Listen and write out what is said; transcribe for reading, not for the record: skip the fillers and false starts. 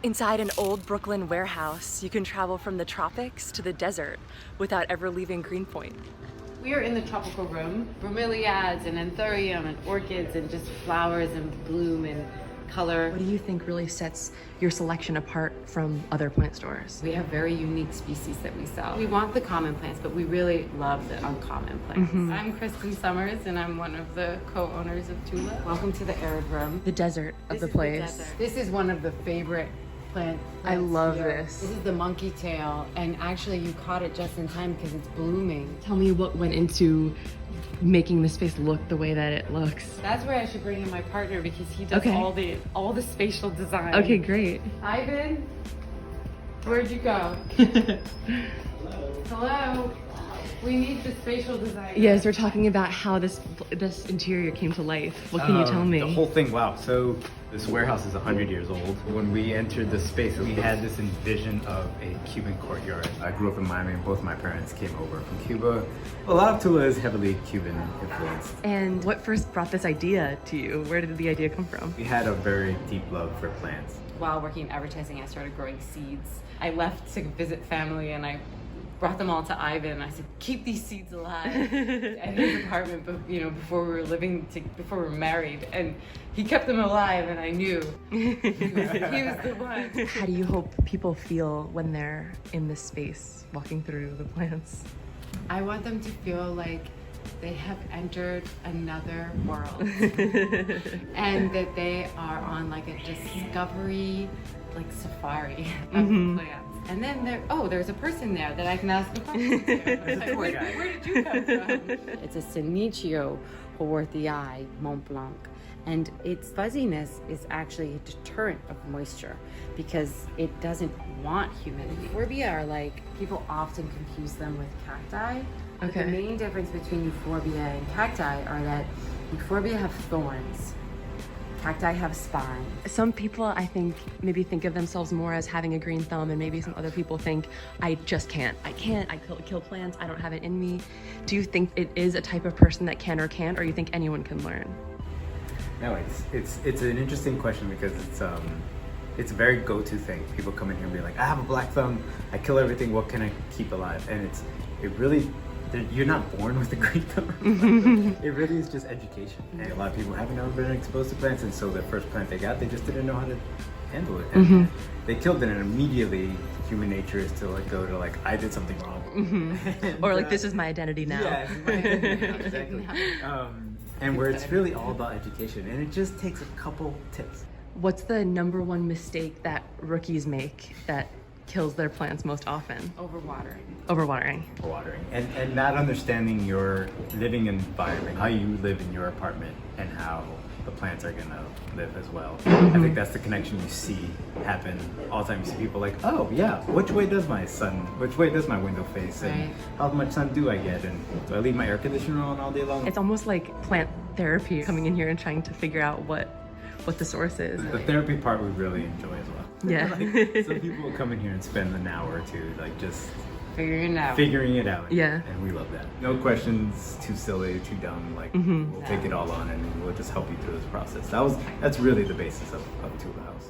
Inside an old Brooklyn warehouse, you can travel from the tropics to the desert without ever leaving Greenpoint. We are in the tropical room. Bromeliads and anthurium and orchids and just flowers and bloom and color. What do you think really sets your selection apart from other plant stores? We have very unique species that we sell. We want the common plants, but we really love the uncommon plants. I'm Christan Summers, and I'm one of the co-owners of Tula. Welcome to the Arid Room. The desert of the place. This is one of the favorite plants. I love here. this. This is the monkey tail, and actually you caught it just in time because it's blooming. Tell me what went into making the space look the way that it looks. That's where I should bring in my partner because he does all the spatial design. Okay, great. Ivan, where'd you go? Hello. We need the spatial design. Yes, we're talking about how this interior came to life. What can you tell me? The whole thing, wow. So this warehouse is 100 years old. When we entered the space, we had this vision of a Cuban courtyard. I grew up in Miami and both my parents came over from Cuba. A lot of Tula is heavily Cuban influenced. And what first brought this idea to you? Where did the idea come from? We had a very deep love for plants. While working in advertising, I started growing seeds. I left to visit family and I brought them all to Ivan. I said, keep these seeds alive at his apartment, but before we were married, and he kept them alive, and I knew he was the one. How do you hope people feel when they're in this space, walking through the plants? I want them to feel like they have entered another world and that they are on like a discovery, like safari of plants. And then there's a person there that I can ask a question to. Where did you come from? It's a Senecio Haworthii Mont Blanc, and its fuzziness is actually a deterrent of moisture because it doesn't want humidity. Euphorbia are like, people often confuse them with cacti. But the main difference between euphorbia and cacti are that euphorbia have thorns. Cacti have spines. Some people, I think, maybe think of themselves more as having a green thumb, and maybe some other people think, I just can't. I kill plants, I don't have it in me. Do you think it is a type of person that can or can't, or you think anyone can learn? No, it's an interesting question because it's a very go-to thing. People come in here and be like, I have a black thumb, I kill everything, what can I keep alive? And it really, you're not born with a green thumb. It really is just education. And a lot of people haven't ever been exposed to plants, and so the first plant they got, they just didn't know how to handle it. And they killed it, and immediately human nature is to go to I did something wrong. And, or this is my identity now. Yeah, it's my identity now, exactly. And where it's really all about education, and it just takes a couple tips. What's the #1 mistake that rookies make that kills their plants most often? Overwatering. And not understanding your living environment, how you live in your apartment, and how the plants are gonna live as well. I think that's the connection you see happen all the time. You see people like, oh yeah, which way does my window face, and how much sun do I get, and do I leave my air conditioner on all day long? It's almost like plant therapy, coming in here and trying to figure out what the source is. The therapy part we really enjoy as well. Yeah. Some people will come in here and spend an hour or two just figuring it out. Yeah. And we love that. No questions too silly, too dumb. We'll take it all on and we'll just help you through this process. That's really the basis of Tula House.